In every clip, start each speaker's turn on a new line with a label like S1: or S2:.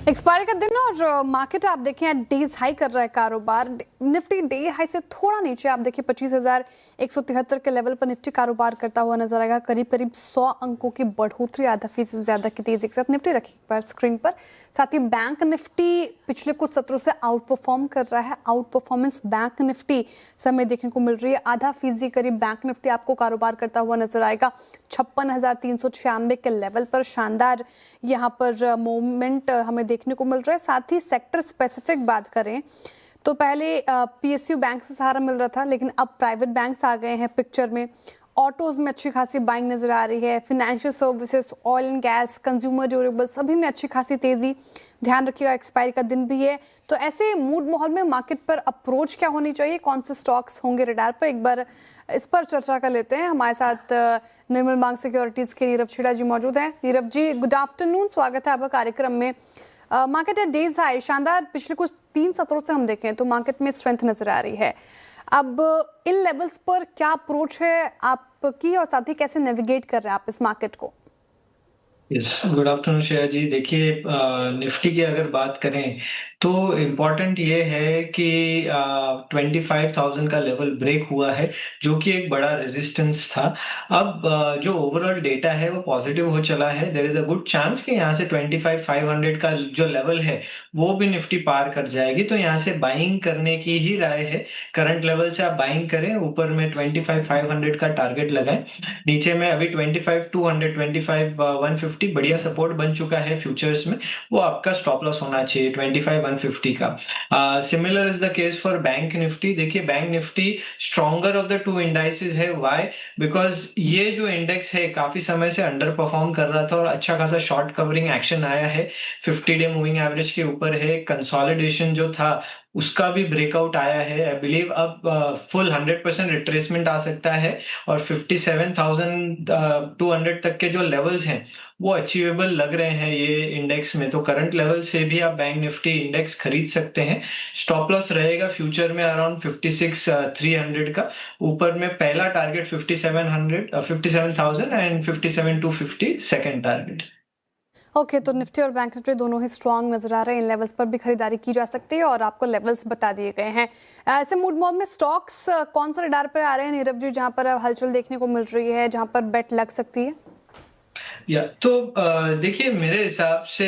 S1: Expiry का दिन और मार्केट आप देखें डेज हाई कर रहा है कारोबार। निफ्टी डे हाई से थोड़ा नीचे आप देखिए 25,173 के लेवल पर निफ्टी कारोबार करता हुआ नजर आएगा। करीब करीब 100 अंकों की बढ़ोतरी, आधा फीसद ज्यादा की तेजी के साथ निफ्टी रखी पर स्क्रीन पर। साथ ही बैंक निफ्टी पिछले कुछ सत्रों से आउट परफॉर्म कर रहा है। आउट परफॉर्मेंस बैंक निफ्टी समय देखने को मिल रही है। आधा फीसदी करीब बैंक निफ्टी आपको कारोबार करता हुआ नजर आएगा 56,396 के लेवल पर। शानदार यहाँ पर मूवमेंट हमें देखने को मिल रहा है। साथ ही सेक्टर स्पेसिफिक बात करें तो पहले पीएसयू बैंक से सहारा मिल रहा था, लेकिन अब प्राइवेट बैंक्स आ गए हैं पिक्चर में। ऑटोज में अच्छी खासी बाइंग नजर आ रही है। Financial services, oil and gas, consumer durable सभी में अच्छी खासी तेजी। ध्यान रखिएगा एक्सपायरी का दिन भी है, तो ऐसे मूड माहौल में मार्केट पर अप्रोच क्या होनी चाहिए, कौन से स्टॉक्स होंगे रडार पर, एक बार इस पर चर्चा कर लेते हैं। हमारे साथ निर्मल बांग सिक्योरिटीज के नीरव छेड़ा जी मौजूद हैं। नीरव जी, गुड आफ्टरनून, स्वागत है आपका कार्यक्रम में। मार्केट है डेज हाई, शानदार पिछले कुछ 3 सत्रों से हम देखें तो मार्केट में स्ट्रेंथ नजर आ रही है। अब इन लेवल्स पर क्या अप्रोच है आपकी और साथ ही कैसे नेविगेट कर रहे हैं आप इस मार्केट को?
S2: गुड आफ्टरनून श्रेया जी। देखिए, निफ्टी की अगर बात करें तो इम्पॉर्टेंट ये है कि 25,000 का लेवल ब्रेक हुआ है, जो कि एक बड़ा रेजिस्टेंस था। अब जो ओवरऑल डेटा है वो पॉजिटिव हो चला है। There is a good chance कि यहाँ से 25,500 का जो लेवल है वो भी निफ्टी पार कर जाएगी, तो यहाँ से बाइंग करने की ही राय है। करंट लेवल से आप बाइंग करें, ऊपर में 25,500 का टारगेट लगाएं, नीचे में अभी 25,200, 25,150 बढ़िया सपोर्ट बन चुका है फ्यूचर्स में, वो आपका स्टॉप लॉस होना चाहिए 25,150 का। Similar is the case for bank Nifty. देखिए, bank Nifty stronger of the two indices है। व्हाई? बिकॉज ये जो इंडेक्स है काफी समय से अंडर परफॉर्म कर रहा था और अच्छा खासा शॉर्ट कवरिंग एक्शन आया है। 50 डे मूविंग एवरेज के ऊपर है। कंसोलिडेशन जो था उसका भी ब्रेकआउट आया है। आई बिलीव अब फुल 100% रिट्रेसमेंट आ सकता है और 57,200 तक के जो लेवल्स हैं वो अचीवेबल लग रहे हैं ये इंडेक्स में। तो करंट लेवल से भी आप बैंक निफ्टी इंडेक्स खरीद सकते हैं। स्टॉप लॉस रहेगा फ्यूचर में अराउंड 56,300 का। ऊपर में पहला target 57,000 and 57,250 second target.
S1: Okay, तो निफ्टी और बैंक निफ्टी दोनों ही स्ट्रांग नजर आ रहे हैं। इन लेवल्स पर भी खरीदारी की जा सकती है और आपको लेवल्स बता दिए गए हैं। ऐसे मूड मॉड में स्टॉक्स कौन सा रडार पर आ रहे हैं नीरव जी, जहां पर हलचल देखने को मिल रही है, जहां पर बेट लग सकती है?
S2: तो देखिए, मेरे हिसाब से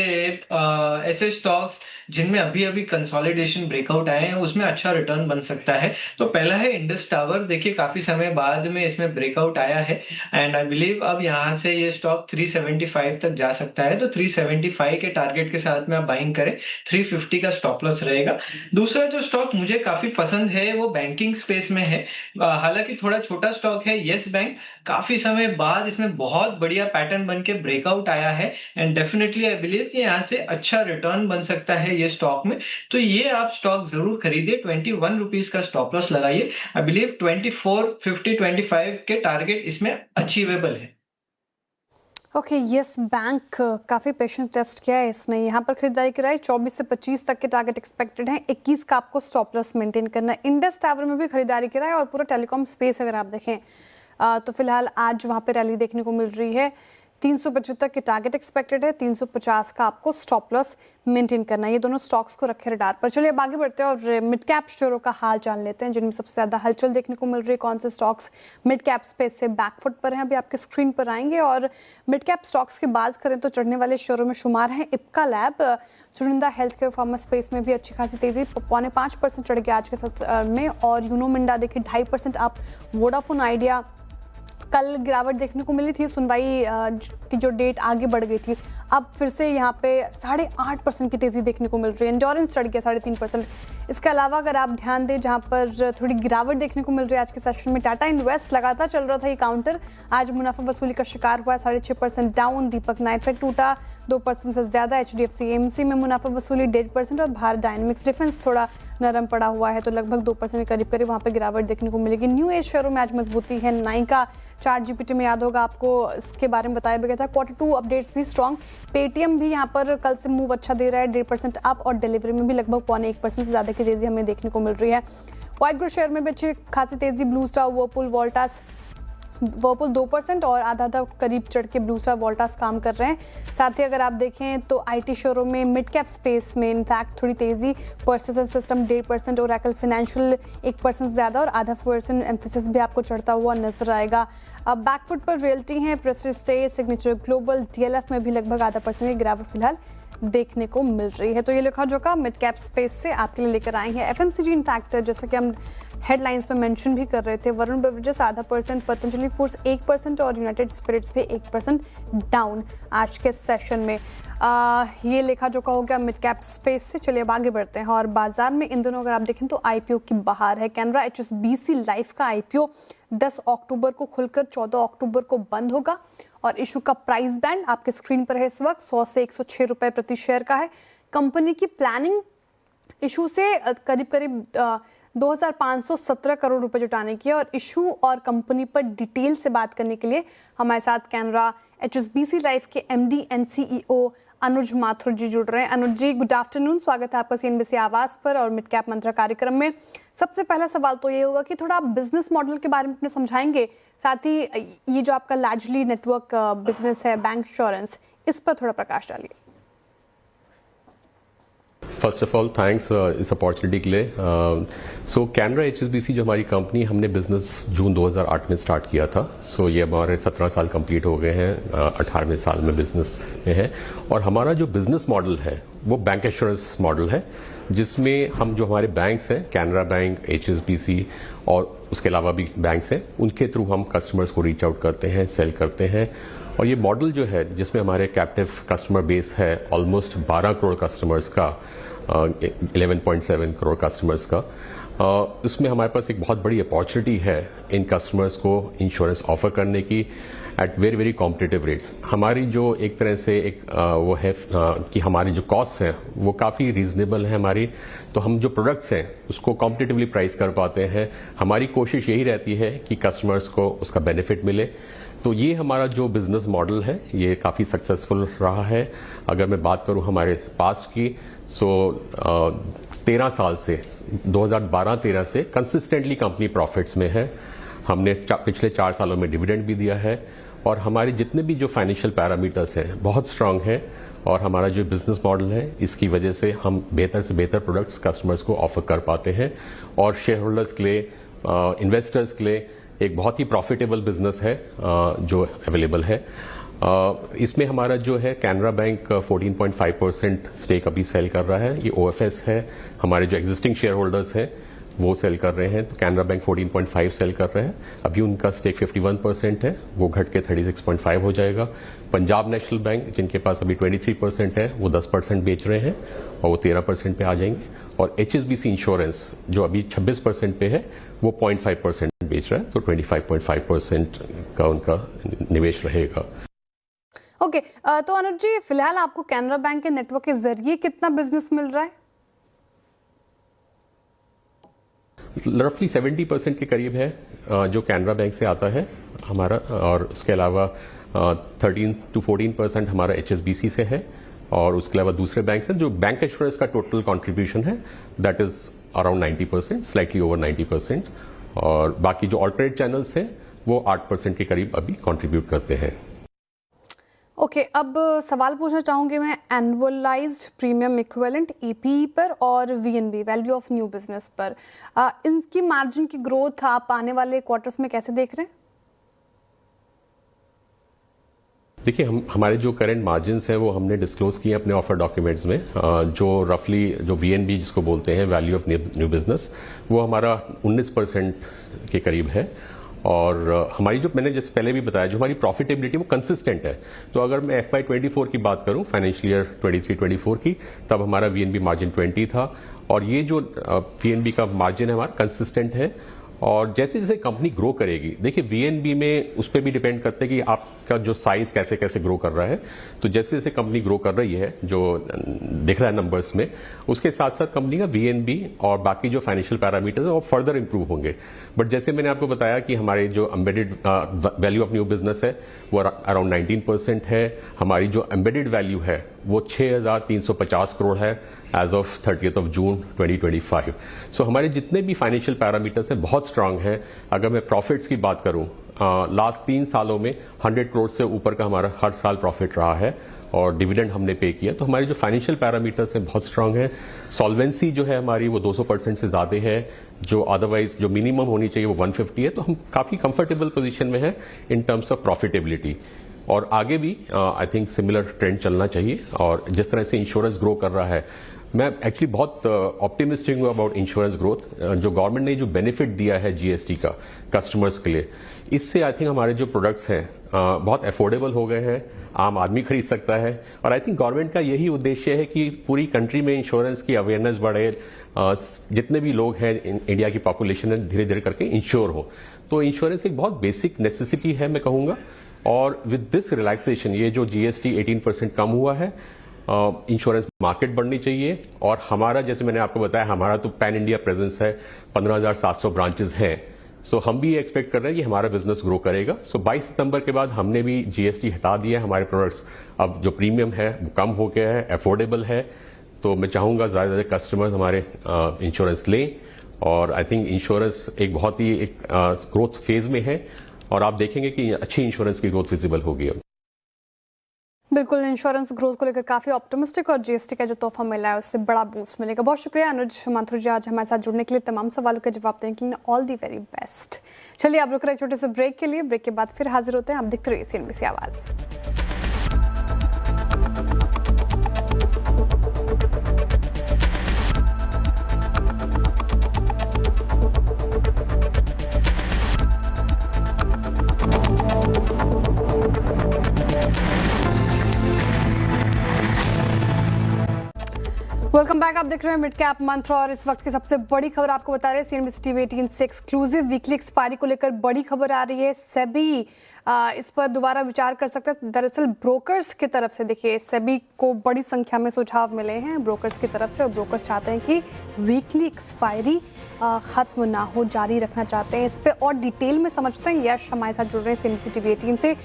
S2: ऐसे स्टॉक्स जिनमें अभी अभी कंसोलिडेशन ब्रेकआउट आए हैं उसमें अच्छा रिटर्न बन सकता है। तो पहला है इंडस टावर। देखिए, काफी समय बाद में इसमें ब्रेकआउट आया है एंड आई बिलीव अब यहाँ से ये स्टॉक 375 तक जा सकता है। तो 375 के टारगेट के साथ में आप बाइंग करें। 350 का स्टॉप लॉस रहेगा। दूसरा जो स्टॉक मुझे काफी पसंद है वो बैंकिंग स्पेस में है। हालांकि थोड़ा छोटा स्टॉक है, येस बैंक। काफी समय बाद इसमें बहुत बढ़िया पैटर्न बन के ब्रेकआउट आया है एंड डेफिनेटली आई बिलीव कि यहाँ से अच्छा रिटर्न बन सकता है ये स्टॉक में। तो ये आप स्टॉक जरूर खरीदिए। 21 रुपीज का स्टॉप लॉस लगाइए। आई बिलीव 2450, 25 के टारगेट इसमें अचीवेबल है।
S1: ओके, यस बैंक काफ़ी पेशेंस टेस्ट किया है इसने। यहाँ पर खरीदारी कराई 24 से 25 तक के टारगेट एक्सपेक्टेड हैं। 21 का आपको स्टॉप लॉस मेंटेन करना है। इंडस टावर में भी खरीदारी कराई और पूरा टेलीकॉम स्पेस अगर आप देखें तो फिलहाल आज वहाँ पे रैली देखने को मिल रही है। 375 के टारगेट एक्सपेक्टेड है, 350 का आपको स्टॉप लॉस मेंटेन करना है। ये दोनों स्टॉक्स को रखे रडार पर। चलिए अब आगे बढ़ते हैं और मिड कैप शेयरों का हाल जान लेते हैं, जिनमें सबसे ज्यादा हलचल देखने को मिल रही है। कौन से स्टॉक्स मिड कैप स्पेस से बैकफुट पर हैं, अभी आपके स्क्रीन पर आएंगे। और मिड कैप स्टॉक्स की बात करें तो चढ़ने वाले शेयरों में शुमार है इप्का लैब। चुनिंदा हेल्थ केयर फार्मा स्पेस में भी अच्छी खासी तेजी, 5.5% चढ़ गया आज के सत्र में। और यूनो मिंडा देखिए 2.5% अप। वोडाफोन आइडिया कल गिरावट देखने को मिली थी, सुनवाई की जो डेट आगे बढ़ गई थी, अब फिर से यहाँ पे 8.5% की तेजी देखने को मिल रही है। एंडोरेंस चढ़ गया 3.5%। इसके अलावा अगर आप ध्यान दें, जहाँ पर थोड़ी गिरावट देखने को मिल रही है आज के सेशन में, टाटा इन्वेस्ट लगातार चल रहा था ये काउंटर, आज मुनाफा वसूली का शिकार हुआ, 6.5% डाउन। दीपक नाइट्रेट टूटा 2% से ज्यादा। HDFC AMC में मुनाफा वसूली 1.5% और भारत डायनेमिक्स डिफेंस थोड़ा नरम पड़ा हुआ है, तो लगभग 2% के करीब वहाँ पे गिरावट देखने को मिलेगी। न्यू एज शेयरों में आज मजबूती है। नाइका, ChatGPT में याद होगा आपको इसके बारे में बताया भी गया था। Q2 अपडेट्स भी स्ट्रॉन्ग। पेटीएम भी यहाँ पर कल से मूव अच्छा दे रहा है, 1.5% अप। और डिलीवरी में भी लगभग 0.1% से ज्यादा की तेजी हमें देखने को मिल रही है। व्हाइट ग्रो शेयर में भी अच्छी खासी तेजी। Blue star, Whirlpool, Voltas Whirlpool 2% और आधा करीब चढ़ के ब्लू स्टार वोल्टास काम कर रहे हैं। साथ ही अगर आप देखें तो आईटी शेयरों में मिड कैप स्पेस में इनफैक्ट थोड़ी तेजी, पर्सिस्टेंट सिस्टम 1.5%, ओरेकल फाइनेंशियल 1% ज़्यादा और आधा % एम्फेसिस भी आपको चढ़ता हुआ नजर आएगा। अब बैकफुट पर रियल्टी हैं, Prestige state, signature global, DLF में भी लगभग आधा % की गिरावट फिलहाल देखने को मिल रही है। तो ये लिखा जोखा मिड कैप स्पेस से आपके लिए लेकर आए हैं। एफएमसीजी इनफैक्ट जैसे कि हम हेडलाइंस पे मेंशन भी कर रहे थे, वरुण बेवरेजेस आधा %, पतंजलि फूड्स 1% और यूनाइटेड स्पिरिट्स भी 1% डाउन आज के सेशन में। ये लेखा जोखा हो गया मिड कैप स्पेस से। चलिए अब आगे बढ़ते हैं और बाजार में इन दोनों अगर आप देखें तो आईपीओ की बहार है। कैनरा एचएसबीसी लाइफ का आईपीओ 10 अक्टूबर को खुलकर 14 अक्टूबर को बंद होगा और इशू का प्राइस बैंड आपके स्क्रीन पर है इस वक्त 100 से 106 रुपए प्रति शेयर का है। कंपनी की प्लानिंग इशू से करीब 2517 करोड़ रुपए जुटाने की है और इशू और कंपनी पर डिटेल से बात करने के लिए हमारे साथ कैनरा एचएसबीसी लाइफ के एमडी एंड सीईओ अनुज माथुर जी जुड़ रहे हैं। अनुज जी, गुड आफ्टरनून, स्वागत है आपका सीएनबीसी आवाज पर और मिड कैप मंत्रा कार्यक्रम में। सबसे पहला सवाल तो ये होगा कि थोड़ा आप बिजनेस मॉडल के बारे में अपने समझाएंगे, साथ ही ये जो आपका लार्जली नेटवर्क बिजनेस है बैंक इंश्योरेंस, इस पर थोड़ा प्रकाश डालिए।
S3: फर्स्ट ऑफ ऑल थैंक्स इस अपॉर्चुनिटी के लिए। सो कैनरा एचएसबीसी जो हमारी कंपनी, हमने बिजनेस जून 2008 में स्टार्ट किया था। सो ये हमारे 17 साल कंप्लीट हो गए हैं, 18वें साल में बिजनेस में है। और हमारा जो बिजनेस मॉडल है वो बैंक इंश्योरेंस मॉडल है, जिसमें हम जो हमारे बैंक्स हैं, कैनरा बैंक, एचएसबीसी और उसके अलावा भी बैंक्स हैं, उनके थ्रू हम कस्टमर्स को रीच आउट करते हैं, सेल करते हैं। और ये मॉडल जो है जिसमें हमारे कैप्टिव कस्टमर बेस है ऑलमोस्ट 12 करोड़ कस्टमर्स का, 11.7 करोड़ कस्टमर्स का, उसमें हमारे पास एक बहुत बड़ी अपॉर्चुनिटी है इन कस्टमर्स को इंश्योरेंस ऑफर करने की at very very competitive rates. हमारी जो एक तरह से एक वो है कि हमारी जो कॉस्ट है वो काफ़ी रीजनेबल है हमारी, तो हम जो प्रोडक्ट्स हैं उसको कॉम्पिटिटिवली प्राइस कर पाते हैं। हमारी कोशिश यही रहती है कि कस्टमर्स को उसका बेनिफिट मिले। तो ये हमारा जो बिजनेस मॉडल है ये काफ़ी सक्सेसफुल रहा है। अगर मैं बात करूं हमारे पास्ट की, सो 13 साल से 2012-13 से कंसिस्टेंटली कंपनी प्रॉफिट्स में है। हमने पिछले 4 सालों में डिविडेंड भी दिया है और हमारे जितने भी जो फाइनेंशियल पैरामीटर्स हैं बहुत स्ट्रांग है। और हमारा जो बिजनेस मॉडल है इसकी वजह से हम बेहतर से बेहतर प्रोडक्ट्स कस्टमर्स को ऑफर कर पाते हैं और शेयर होल्डर्स के लिए, इन्वेस्टर्स के लिए एक बहुत ही प्रॉफिटेबल बिजनेस है जो अवेलेबल है। इसमें हमारा जो है कैनरा बैंक 14.5% स्टेक अभी सेल कर रहा है। ये ओएफएस है, हमारे जो एग्जिस्टिंग शेयर होल्डर्स हैं वो सेल कर रहे हैं। तो कैनरा बैंक 14.5 सेल कर रहे हैं। अभी उनका स्टेक 51% है, वो घट के 36.5 हो जाएगा। पंजाब नेशनल बैंक जिनके पास अभी 23% है वो 10% बेच रहे हैं और वो 13% पे आ जाएंगे। और एचएसबीसी इंश्योरेंस जो अभी 26% पे है वो 0.5% बेच रहा है, तो 25.5% का उनका निवेश रहेगा।
S1: ओके, तो अनुज जी, फिलहाल आपको कैनरा बैंक के नेटवर्क के जरिए कितना बिजनेस मिल रहा है?
S3: रफली 70% के करीब है जो कैनरा बैंक से आता है हमारा, और उसके अलावा 13 to 14% हमारा एचएसबीसी से है। और उसके अलावा दूसरे बैंक हैं जो बैंक इंश्योरेंस का टोटल कंट्रीब्यूशन है that is around 90%, slightly over 90%। और बाकी जो ऑल्टरनेट चैनल्स हैं वो 8% के करीब अभी कंट्रीब्यूट करते हैं।
S1: ओके, अब सवाल पूछना चाहूंगी मैं एनुअलाइज्ड प्रीमियम इक्विवेलेंट ईपी पर और वीएनबी, वैल्यू ऑफ न्यू बिजनेस पर। इनकी मार्जिन की ग्रोथ आप आने वाले क्वार्टर्स में कैसे देख रहे हैं?
S3: देखिए, हमारे जो करंट मार्जिन्स हैं वो हमने डिस्क्लोज किए अपने ऑफर डॉक्यूमेंट्स में। जो रफली जो वीएनबी जिसको बोलते हैं, वैल्यू ऑफ न्यू बिजनेस, वो हमारा 19% के करीब है। और हमारी जो मैंने जैसे पहले भी बताया, जो हमारी प्रॉफिटेबिलिटी वो कंसिस्टेंट है। तो अगर मैं FY24 की बात करूं, फाइनेंशियल ईयर 23-24 की, तब हमारा वीएनबी मार्जिन 20 था। और ये जो वीएनबी का मार्जिन है हमारा कंसिस्टेंट है। और जैसे जैसे कंपनी ग्रो करेगी, देखिए वीएनबी में उस पर भी डिपेंड करते हैं कि आपका जो साइज कैसे कैसे ग्रो कर रहा है। तो जैसे जैसे कंपनी ग्रो कर रही है, जो दिख रहा है नंबर्स में, उसके साथ साथ कंपनी का वीएनबी और बाकी जो फाइनेंशियल पैरामीटर्स है वो फर्दर इंप्रूव होंगे। बट जैसे मैंने आपको बताया कि हमारे जो embedded value of new business है वो अराउंड 19% है। हमारी जो एम्बेडेड वैल्यू है वो 6,350 करोड़ है एज ऑफ 30 जून 2025। सो हमारे जितने भी फाइनेंशियल पैरामीटर्स हैं बहुत स्ट्रांग हैं। अगर मैं प्रॉफिट्स की बात करूं, लास्ट 3 सालों में 100 करोड़ से ऊपर का हमारा हर साल प्रॉफिट रहा है और डिविडेंड हमने पे किया। तो हमारे जो फाइनेंशियल पैरामीटर्स हैं बहुत स्ट्रांग है। सॉल्वेंसी जो है हमारी वो 200% से ज़्यादा है, जो अदरवाइज जो मिनिमम होनी चाहिए वो 150 है। तो हम काफ़ी कंफर्टेबल पोजीशन में है इन टर्म्स ऑफ प्रॉफिटेबिलिटी और आगे भी आई थिंक सिमिलर ट्रेंड चलना चाहिए। और जिस तरह से इंश्योरेंस ग्रो कर रहा है, मैं एक्चुअली बहुत ऑप्टिमिस्टिक हूँ अबाउट इंश्योरेंस ग्रोथ। जो गवर्नमेंट ने जो बेनिफिट दिया है जीएसटी का कस्टमर्स के लिए, इससे आई थिंक हमारे जो प्रोडक्ट्स हैं बहुत अफोर्डेबल हो गए हैं, आम आदमी खरीद सकता है। और आई थिंक गवर्नमेंट का यही उद्देश्य है कि पूरी कंट्री में इंश्योरेंस की अवेयरनेस बढ़े, जितने भी लोग हैं इंडिया की पॉपुलेशन है धीरे धीरे करके इंश्योर हो। तो इंश्योरेंस एक बहुत बेसिक नेसेसिटी है मैं कहूँगा। और विद दिस रिलैक्सेशन, ये जो जीएसटी 18% कम हुआ है, इंश्योरेंस मार्केट बढ़नी चाहिए। और हमारा, जैसे मैंने आपको बताया, हमारा तो पैन इंडिया प्रेजेंस है, 15,700 ब्रांचेस हैं। सो हम भी एक्सपेक्ट कर रहे हैं कि हमारा बिजनेस ग्रो करेगा। सो 22 सितंबर के बाद हमने भी जीएसटी हटा दिया है। हमारे प्रोडक्ट्स अब जो प्रीमियम है वो कम हो गया है, अफोर्डेबल है। तो मैं चाहूंगा ज़्यादा से ज़्यादा कस्टमर्स हमारे इंश्योरेंस लें। और आई थिंक इंश्योरेंस एक बहुत ही एक ग्रोथ फेज में है और आप देखेंगे कि अच्छी इंश्योरेंस की ग्रोथ विजिबल होगी।
S1: बिल्कुल, इंश्योरेंस ग्रोथ को लेकर काफी ऑप्टिमिस्टिक और जीएसटी का जो तोहफा मिला है उससे बड़ा बूस्ट मिलेगा। बहुत शुक्रिया अनुज माथुर जी आज हमारे साथ जुड़ने के लिए, तमाम सवालों के जवाब देने के लिए। All the very best. चलिए अब रुक रहे छोटे से ब्रेक के लिए, ब्रेक के बाद फिर हाजिर होते हैं। आप देखते रहिए सीएनबीसी आवाज़। Welcome back. आप देख रहे हैं मिड कैप मंत्र और इस वक्त की सबसे बड़ी खबर आपको बता रहे हैं सीएनबीसी टीवी 18 से एक्सक्लूसिव वीकली एक्सपायरी को लेकर बड़ी खबर आ रही है। सेबी इस पर दोबारा विचार कर सकता है। दरअसल ब्रोकर्स की तरफ से, देखिए, सेबी को बड़ी संख्या में सुझाव मिले हैं ब्रोकर्स की तरफ से और ब्रोकर्स चाहते हैं कि वीकली एक्सपायरी खत्म ना हो, जारी रखना चाहते हैं। इस पे और डिटेल में समझते हैं। यश हमारे साथ जुड़ रहे हैं सीएनबीसी टीवी 18 से।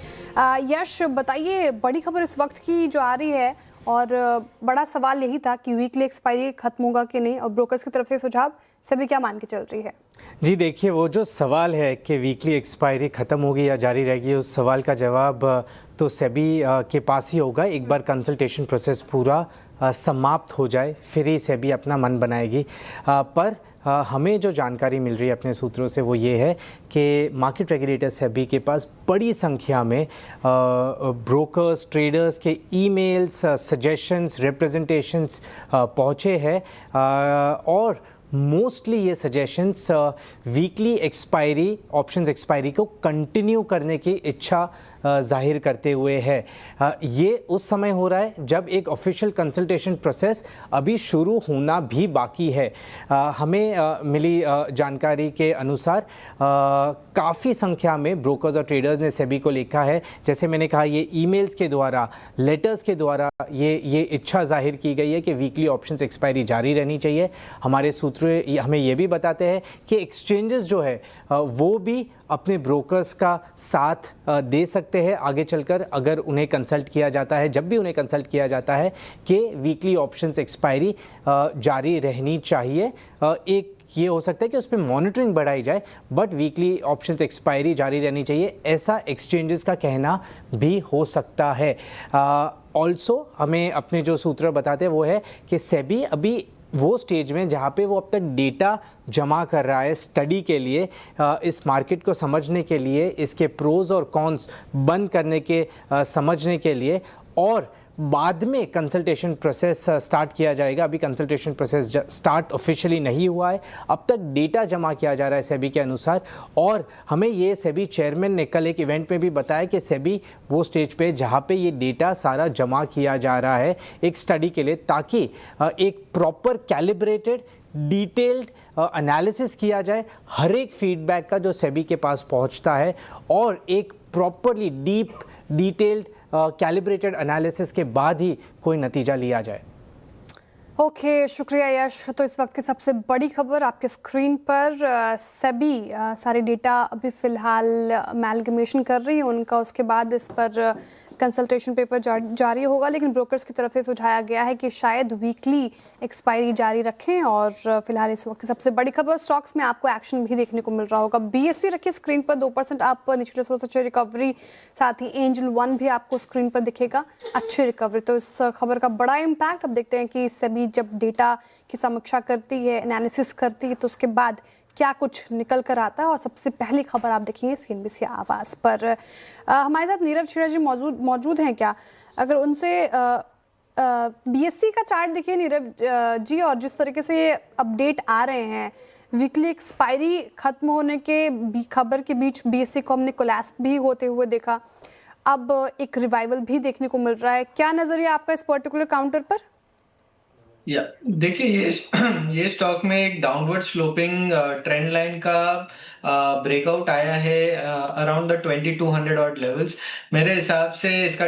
S1: यश, बताइए, बड़ी खबर इस वक्त की जो आ रही है और बड़ा सवाल यही था कि वीकली एक्सपायरी खत्म होगा कि नहीं, और ब्रोकर्स की तरफ से सुझाव सभी क्या मान के चल रही है?
S4: जी देखिए, वो जो सवाल है कि वीकली एक्सपायरी ख़त्म होगी या जारी रहेगी, उस सवाल का जवाब तो सेबी के पास ही होगा। एक बार कंसल्टेशन प्रोसेस पूरा समाप्त हो जाए फिर ही सेबी अपना मन बनाएगी। पर हमें जो जानकारी मिल रही है अपने सूत्रों से वो ये है कि मार्केट रेगुलेटर सेबी के पास बड़ी संख्या में ब्रोकर्स, ट्रेडर्स के ईमेल्स, सजेशंस, रिप्रेजेंटेशंस पहुँचे हैं और मोस्टली ये suggestions weekly expiry, options expiry को कंटिन्यू करने की इच्छा जाहिर करते हुए है। ये उस समय हो रहा है जब एक ऑफिशियल कंसल्टेशन प्रोसेस अभी शुरू होना भी बाकी है। हमें मिली जानकारी के अनुसार काफ़ी संख्या में ब्रोकर्स और ट्रेडर्स ने सेबी को लिखा है। जैसे मैंने कहा, ये ईमेल्स के द्वारा, लेटर्स के द्वारा ये इच्छा जाहिर की गई है कि वीकली ऑप्शंस एक्सपायरी जारी रहनी चाहिए। हमारे सूत्र हमें ये भी बताते हैं कि एक्सचेंजेस जो है वो भी अपने ब्रोकर्स का साथ दे सकते हैं आगे चलकर, अगर उन्हें कंसल्ट किया जाता है, जब भी उन्हें कंसल्ट किया जाता है कि वीकली ऑप्शंस एक्सपायरी जारी रहनी चाहिए। एक ये हो सकता है कि उस पर मॉनिटरिंग बढ़ाई जाए, बट वीकली ऑप्शंस एक्सपायरी जारी रहनी चाहिए, ऐसा एक्सचेंजेस का कहना भी हो सकता है। ऑल्सो हमें अपने जो सूत्र बताते हैं वो है कि सेबी अभी वो स्टेज में जहाँ पे वो अब तक डेटा जमा कर रहा है स्टडी के लिए, इस मार्केट को समझने के लिए, इसके प्रोज और कॉन्स बंद करने के समझने के लिए, और बाद में कंसल्टेशन प्रोसेस स्टार्ट किया जाएगा। अभी कंसल्टेशन प्रोसेस स्टार्ट ऑफिशियली नहीं हुआ है, अब तक डेटा जमा किया जा रहा है सेबी के अनुसार। और हमें ये सेबी चेयरमैन ने कल एक इवेंट में भी बताया कि सेबी वो स्टेज पे जहाँ पे ये डेटा सारा जमा किया जा रहा है एक स्टडी के लिए, ताकि एक प्रॉपर कैलिब्रेटेड डिटेल्ड एनालिसिस किया जाए हर एक फीडबैक का जो सेबी के पास पहुंचता है, और एक properly deep detailed calibrated analysis के बाद ही कोई नतीजा लिया जाए।
S1: ओके, शुक्रिया यश। तो इस वक्त की सबसे बड़ी खबर आपके स्क्रीन पर, सेबी सारे डेटा अभी फ़िलहाल अमैलगमेशन कर रही है उनका, उसके बाद इस पर कंसल्टेशन पेपर जारी होगा, लेकिन ब्रोकर्स की तरफ से सुझाया गया है कि शायद वीकली एक्सपायरी जारी रखें। और फिलहाल इस वक्त सबसे बड़ी खबर स्टॉक्स में आपको एक्शन भी देखने को मिल रहा होगा। BSE रखिए स्क्रीन पर 2% आप, निचले स्रोत से अच्छी रिकवरी, साथ ही एंजल वन भी आपको स्क्रीन पर दिखेगा अच्छी रिकवरी। तो इस खबर का बड़ा इम्पैक्ट अब देखते हैं कि सेबी जब डेटा की समीक्षा करती है, एनालिसिस करती है, तो उसके बाद क्या कुछ निकल कर आता है। और सबसे पहली खबर आप देखेंगे CNBC आवाज़ पर। हमारे साथ नीरव छेड़ा जी मौजूद हैं क्या? अगर उनसे BSE का चार्ट देखिए नीरव जी, और जिस तरीके से ये अपडेट आ रहे हैं, वीकली एक्सपायरी खत्म होने के खबर के बीच BSE को हमने कोलैप्स भी होते हुए देखा, अब एक रिवाइवल भी देखने को मिल रहा है। क्या नजरिया आपका इस पर्टिकुलर काउंटर पर?
S2: या देखिए, ये स्टॉक में एक डाउनवर्ड स्लोपिंग ट्रेंड लाइन का ब्रेकआउट आया है अराउंड द 2200 ऑड लेवल्स। मेरे हिसाब से इसका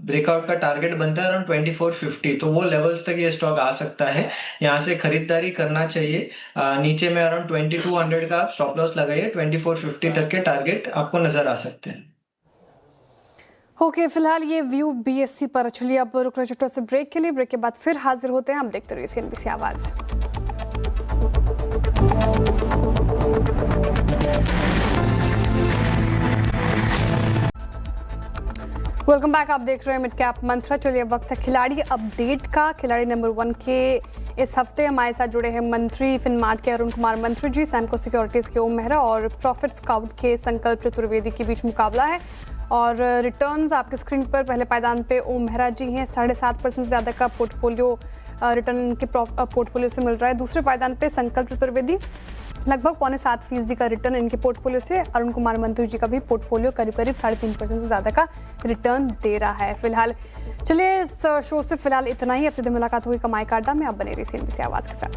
S2: ब्रेकआउट का टारगेट बनता है अराउंड 2450, तो वो लेवल्स तक ये स्टॉक आ सकता है। यहाँ से खरीदारी करना चाहिए। नीचे में अराउंड 2200 का आप स्टॉप लॉस लगाइए, 2450 तक के टारगेट आपको नजर आ सकते हैं।
S1: ओके, फिलहाल ये व्यू BSE पर। चलिए अब रुक रहे छोटे से ब्रेक के लिए, ब्रेक के बाद फिर हाजिर होते हैं। आप देखते रहिए CNBC आवाज़। वेलकम बैक, आप देख रहे हैं मिड कैप मंत्रा। चलिए अब वक्त है खिलाड़ी अपडेट का। खिलाड़ी नंबर 1 के इस हफ्ते हमारे साथ जुड़े हैं मंत्री फिनमार्ट के अरुण कुमार मंत्री जी, सैमको सिक्योरिटीज़ के ओम मेहरा और प्रॉफिट स्काउट के संकल्प चतुर्वेदी के बीच मुकाबला है। और रिटर्न्स आपके स्क्रीन पर पहले पायदान पे ओम मेहरा जी हैं, 7.5% से ज़्यादा का पोर्टफोलियो रिटर्न के पोर्टफोलियो से मिल रहा है। दूसरे पायदान पे संकल्प चतुर्वेदी लगभग 7.25% का रिटर्न इनके पोर्टफोलियो से। अरुण कुमार मंत्री जी का भी पोर्टफोलियो करीब 3.5% से ज़्यादा का रिटर्न दे रहा है। फिलहाल चलिए इस शो से फिलहाल इतना ही। अब सीधे मुलाकात होगी कमाई का अड्डा में। आप बने रहिए CNBC आवाज़ के साथ।